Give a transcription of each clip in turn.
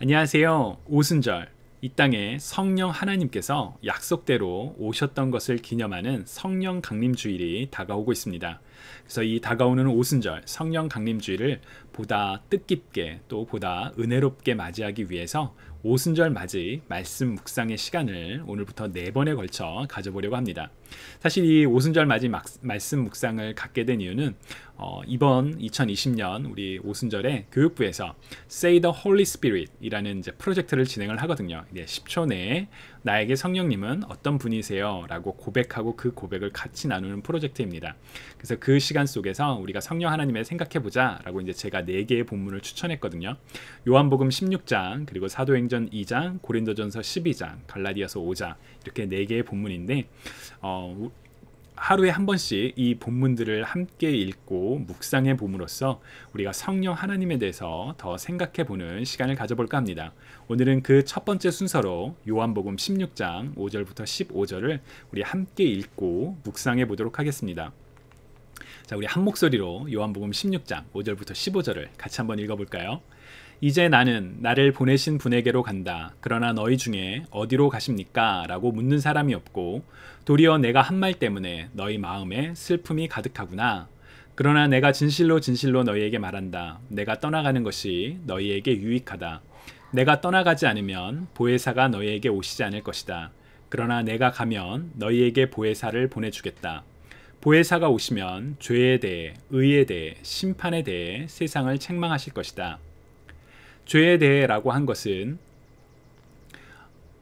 안녕하세요. 오순절, 이 땅에 성령 하나님께서 약속대로 오셨던 것을 기념하는 성령 강림주일이 다가오고 있습니다. 그래서 이 다가오는 오순절 성령 강림주일을 보다 뜻깊게 또 보다 은혜롭게 맞이하기 위해서 오순절 맞이 말씀 묵상의 시간을 오늘부터 4번에 걸쳐 가져보려고 합니다. 사실 이 오순절 맞이 말씀 묵상을 갖게 된 이유는 이번 2020년 우리 오순절에 교육부에서 Say the Holy Spirit 이라는 이제 프로젝트를 진행을 하거든요. 10초 내에 나에게 성령님은 어떤 분이세요? 라고 고백하고 그 고백을 같이 나누는 프로젝트입니다. 그래서 그 시간 속에서 우리가 성령 하나님을 생각해보자 라고 이제 제가 4개의 본문을 추천했거든요. 요한복음 16장, 그리고 사도행전 2장, 고린도전서 12장, 갈라디아서 5장 이렇게 4개의 본문인데 하루에 한 번씩 이 본문들을 함께 읽고 묵상해 봄으로써 우리가 성령 하나님에 대해서 더 생각해 보는 시간을 가져볼까 합니다. 오늘은 그 첫 번째 순서로 요한복음 16장 5절부터 15절을 우리 함께 읽고 묵상해 보도록 하겠습니다. 자, 우리 한 목소리로 요한복음 16장 5절부터 15절을 같이 한번 읽어볼까요? 이제 나는 나를 보내신 분에게로 간다. 그러나 너희 중에 어디로 가십니까? 라고 묻는 사람이 없고 도리어 내가 한 말 때문에 너희 마음에 슬픔이 가득하구나. 그러나 내가 진실로 진실로 너희에게 말한다. 내가 떠나가는 것이 너희에게 유익하다. 내가 떠나가지 않으면 보혜사가 너희에게 오시지 않을 것이다. 그러나 내가 가면 너희에게 보혜사를 보내주겠다. 보혜사가 오시면 죄에 대해, 의에 대해, 심판에 대해 세상을 책망하실 것이다. 죄에 대해라고 한 것은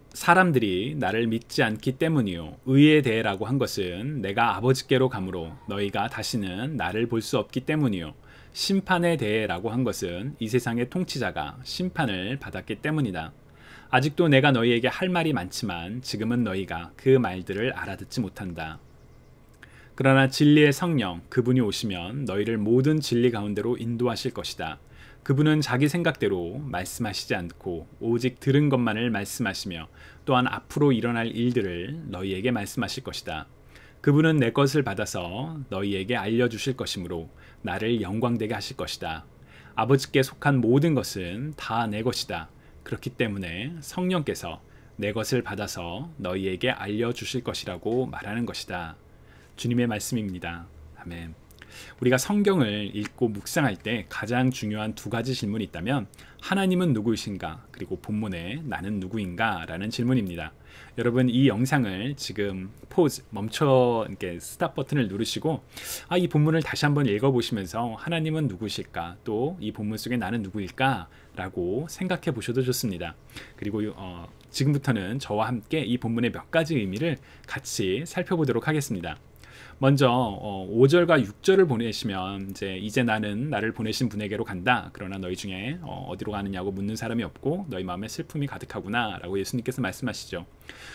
사람들이 나를 믿지 않기 때문이요. 의에 대해라고 한 것은 내가 아버지께로 가므로 너희가 다시는 나를 볼 수 없기 때문이요. 심판에 대해라고 한 것은 이 세상의 통치자가 심판을 받았기 때문이다. 아직도 내가 너희에게 할 말이 많지만 지금은 너희가 그 말들을 알아듣지 못한다. 그러나 진리의 성령 그분이 오시면 너희를 모든 진리 가운데로 인도하실 것이다. 그분은 자기 생각대로 말씀하시지 않고 오직 들은 것만을 말씀하시며 또한 앞으로 일어날 일들을 너희에게 말씀하실 것이다. 그분은 내 것을 받아서 너희에게 알려주실 것이므로 나를 영광되게 하실 것이다. 아버지께 속한 모든 것은 다 내 것이다. 그렇기 때문에 성령께서 내 것을 받아서 너희에게 알려주실 것이라고 말하는 것이다. 주님의 말씀입니다. 아멘. 우리가 성경을 읽고 묵상할 때 가장 중요한 2가지 질문이 있다면 하나님은 누구이신가? 그리고 본문에 나는 누구인가? 라는 질문입니다. 여러분 이 영상을 지금 포즈, 이렇게 스탑 버튼을 누르시고 이 본문을 다시 한번 읽어보시면서 하나님은 누구실까? 또 이 본문 속에 나는 누구일까? 라고 생각해 보셔도 좋습니다. 그리고 지금부터는 저와 함께 이 본문의 몇 가지 의미를 같이 살펴보도록 하겠습니다. 먼저 5절과 6절을 보내시면 이제 나는 나를 보내신 분에게로 간다. 그러나 너희 중에 어디로 가느냐고 묻는 사람이 없고 너희 마음에 슬픔이 가득하구나 라고 예수님께서 말씀하시죠.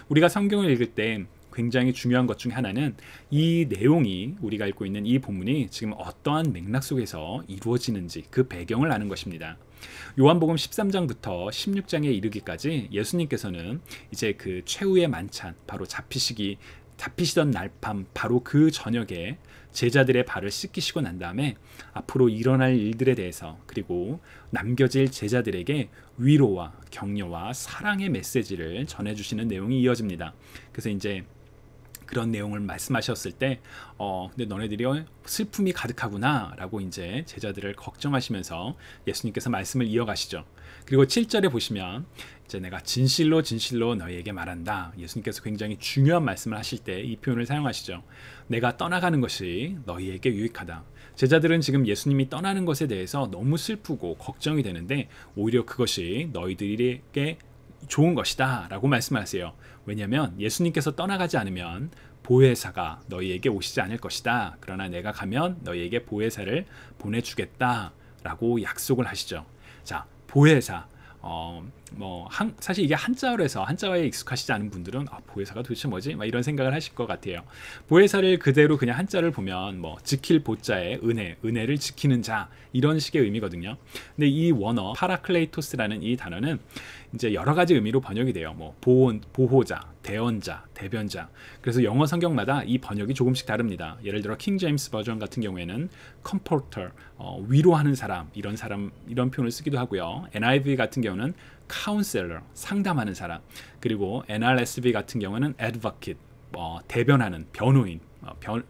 우리가 성경을 읽을 때 굉장히 중요한 것 중에 하나는 이 내용이 우리가 읽고 있는 이 본문이 지금 어떠한 맥락 속에서 이루어지는지 그 배경을 아는 것입니다. 요한복음 13장부터 16장에 이르기까지 예수님께서는 이제 그 최후의 만찬 바로 잡히시던 날 밤 바로 그 저녁에 제자들의 발을 씻기시고 난 다음에 앞으로 일어날 일들에 대해서 그리고 남겨질 제자들에게 위로와 격려와 사랑의 메시지를 전해주시는 내용이 이어집니다. 그래서 이제 그런 내용을 말씀하셨을 때 근데 너네들이 슬픔이 가득하구나 라고 이제 제자들을 걱정하시면서 예수님께서 말씀을 이어가시죠. 그리고 7절에 보시면 이제 내가 진실로 진실로 너희에게 말한다. 예수님께서 굉장히 중요한 말씀을 하실 때 이 표현을 사용하시죠. 내가 떠나가는 것이 너희에게 유익하다. 제자들은 지금 예수님이 떠나는 것에 대해서 너무 슬프고 걱정이 되는데 오히려 그것이 너희들에게 좋은 것이다 라고 말씀하세요. 왜냐하면 예수님께서 떠나가지 않으면 보혜사가 너희에게 오시지 않을 것이다. 그러나 내가 가면 너희에게 보혜사를 보내주겠다 라고 약속을 하시죠. 자, 보혜사 사실 이게 한자어로 해서 한자어에 익숙하시지 않은 분들은 보혜사가 도대체 뭐지? 이런 생각을 하실 것 같아요. 보혜사를 그대로 그냥 한자를 보면 지킬 보자에 은혜를 지키는 자 이런 식의 의미거든요. 근데 이 원어 파라클레이토스라는 이 단어는 이제 여러 가지 의미로 번역이 돼요. 보호자, 대언자, 대변자. 그래서 영어 성경마다 이 번역이 조금씩 다릅니다. 예를 들어 킹 제임스 버전 같은 경우에는 comforter, 위로하는 사람 이런 표현을 쓰기도 하고요. NIV 같은 경우는 counselor, 상담하는 사람. 그리고 NRSV 같은 경우는 advocate, 대변하는 변호인,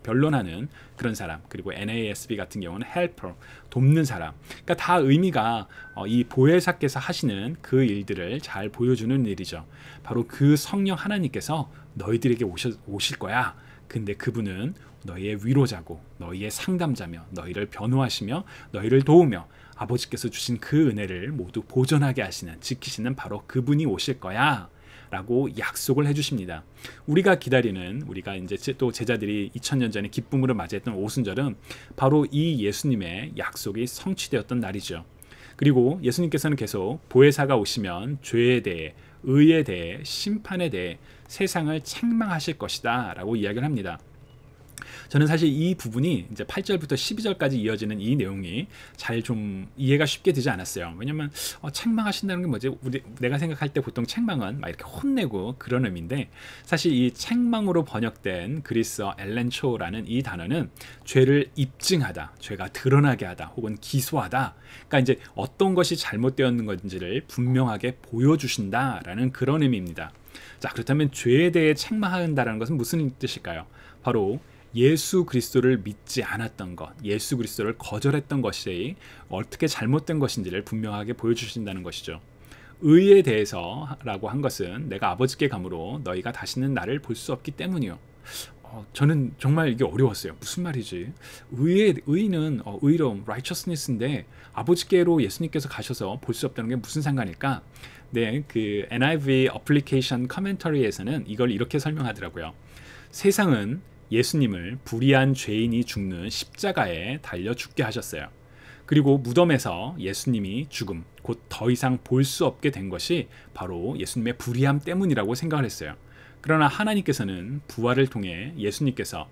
변론하는 그런 사람. 그리고 NASB 같은 경우는 helper, 돕는 사람. 그러니까 다 의미가 이 보혜사께서 하시는 그 일들을 잘 보여주는 일이죠. 바로 그 성령 하나님께서 너희들에게 오실 거야. 근데 그분은 너희의 위로자고 너희의 상담자며 너희를 변호하시며 너희를 도우며 아버지께서 주신 그 은혜를 모두 보존하게 하시는, 지키시는 바로 그분이 오실 거야 라고 약속을 해주십니다. 우리가 기다리는, 우리가 이제 또 제자들이 2000년 전에 기쁨으로 맞이했던 오순절은 바로 이 예수님의 약속이 성취되었던 날이죠. 그리고 예수님께서는 계속 보혜사가 오시면 죄에 대해, 의에 대해, 심판에 대해 세상을 책망하실 것이다 라고 이야기를 합니다. 저는 사실 이 부분이 이제 8절부터 12절까지 이어지는 이 내용이 잘 좀 이해가 쉽게 되지 않았어요. 왜냐면 책망하신다는 게 뭐지? 내가 생각할 때 보통 책망은 막 이렇게 혼내고 그런 의미인데, 사실 이 책망으로 번역된 그리스어 엘렌초라는 이 단어는 죄를 입증하다, 죄가 드러나게 하다, 혹은 기소하다. 그러니까 이제 어떤 것이 잘못되었는 건지를 분명하게 보여주신다라는 그런 의미입니다. 자, 그렇다면 죄에 대해 책망한다는 것은 무슨 뜻일까요? 바로 예수 그리스도를 믿지 않았던 것, 예수 그리스도를 거절했던 것이 어떻게 잘못된 것인지를 분명하게 보여주신다는 것이죠. 의에 대해서라고 한 것은 내가 아버지께 가므로 너희가 다시는 나를 볼 수 없기 때문이요. 저는 정말 이게 어려웠어요. 무슨 말이지? 의는 의로움, righteousness인데 아버지께로 예수님께서 가셔서 볼 수 없다는 게 무슨 상관일까? 네, 그 NIV Application Commentary에서는 이걸 이렇게 설명하더라고요. 세상은 예수님을 불의한 죄인이 죽는 십자가에 달려 죽게 하셨어요. 그리고 무덤에서 예수님이 죽음, 곧 더 이상 볼 수 없게 된 것이 바로 예수님의 불의함 때문이라고 생각을 했어요. 그러나 하나님께서는 부활을 통해 예수님께서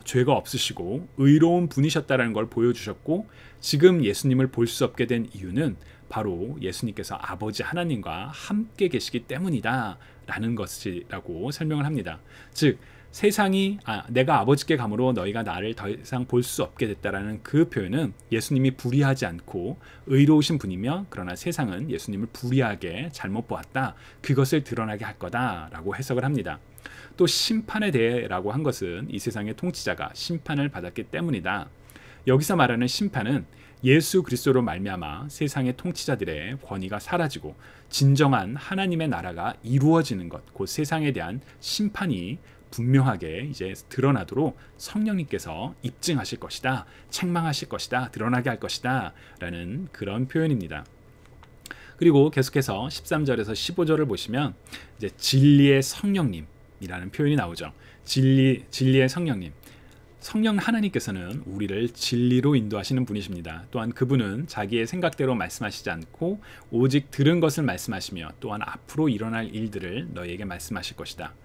죄가 없으시고 의로운 분이셨다는 걸 보여주셨고, 지금 예수님을 볼 수 없게 된 이유는 바로 예수님께서 아버지 하나님과 함께 계시기 때문이다 라는 것이라고 설명을 합니다. 즉 세상이 내가 아버지께 가므로 너희가 나를 더 이상 볼 수 없게 됐다라는 그 표현은 예수님이 불의하지 않고 의로우신 분이며, 그러나 세상은 예수님을 불의하게 잘못 보았다, 그것을 드러나게 할 거다라고 해석을 합니다. 또 심판에 대해라고 한 것은 이 세상의 통치자가 심판을 받았기 때문이다. 여기서 말하는 심판은 예수 그리스도로 말미암아 세상의 통치자들의 권위가 사라지고 진정한 하나님의 나라가 이루어지는 것, 곧 세상에 대한 심판이 분명하게 이제 드러나도록 성령님께서 입증하실 것이다, 책망하실 것이다, 드러나게 할 것이다 라는 그런 표현입니다. 그리고 계속해서 13절에서 15절을 보시면 이제 진리의 성령님이라는 표현이 나오죠. 진리의 성령님. 성령 하나님께서는 우리를 진리로 인도하시는 분이십니다. 또한 그분은 자기의 생각대로 말씀하시지 않고 오직 들은 것을 말씀하시며, 또한 앞으로 일어날 일들을 너희에게 말씀하실 것이다.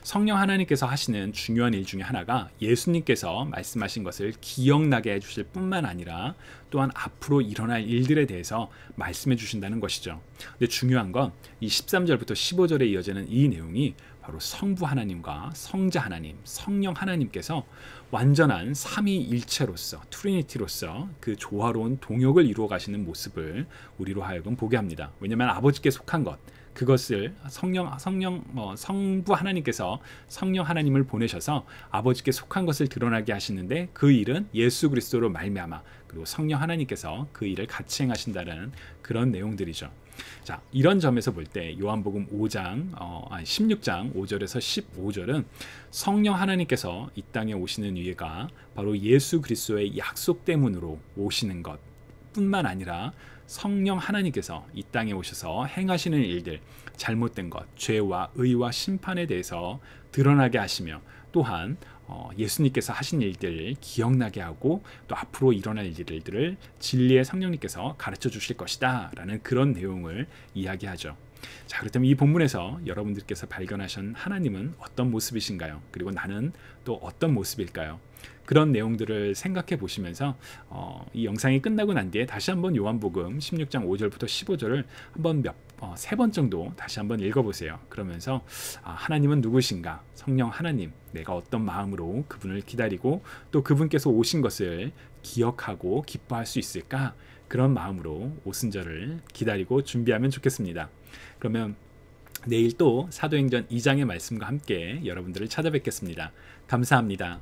성령 하나님께서 하시는 중요한 일 중에 하나가 예수님께서 말씀하신 것을 기억나게 해주실 뿐만 아니라 또한 앞으로 일어날 일들에 대해서 말씀해 주신다는 것이죠. 근데 중요한 건 이 13절부터 15절에 이어지는 이 내용이 바로 성부 하나님과 성자 하나님, 성령 하나님께서 완전한 삼위일체로서, 트리니티로서 그 조화로운 동역을 이루어 가시는 모습을 우리로 하여금 보게 합니다. 왜냐하면 아버지께 속한 것, 그것을 성부 하나님께서 성령 하나님을 보내셔서 아버지께 속한 것을 드러나게 하시는데, 그 일은 예수 그리스도로 말미암아 그리고 성령 하나님께서 그 일을 같이 행하신다는 그런 내용들이죠. 자, 이런 점에서 볼 때 요한복음 16장 5절에서 15절은 성령 하나님께서 이 땅에 오시는 이유가 바로 예수 그리스도의 약속 때문으로 오시는 것 뿐만 아니라 성령 하나님께서 이 땅에 오셔서 행하시는 일들, 잘못된 것, 죄와 의와 심판에 대해서 드러나게 하시며, 또한 예수님께서 하신 일들을 기억나게 하고 또 앞으로 일어날 일들을 진리의 성령님께서 가르쳐 주실 것이다 라는 그런 내용을 이야기하죠. 자, 그렇다면 이 본문에서 여러분들께서 발견하신 하나님은 어떤 모습이신가요? 그리고 나는 또 어떤 모습일까요? 그런 내용들을 생각해 보시면서 이 영상이 끝나고 난 뒤에 다시 한번 요한복음 16장 5절부터 15절을 한번 세 번 정도 다시 한번 읽어보세요. 그러면서 하나님은 누구신가? 성령 하나님, 내가 어떤 마음으로 그분을 기다리고 또 그분께서 오신 것을 기억하고 기뻐할 수 있을까? 그런 마음으로 오순절을 기다리고 준비하면 좋겠습니다. 그러면 내일 또 사도행전 2장의 말씀과 함께 여러분들을 찾아뵙겠습니다. 감사합니다.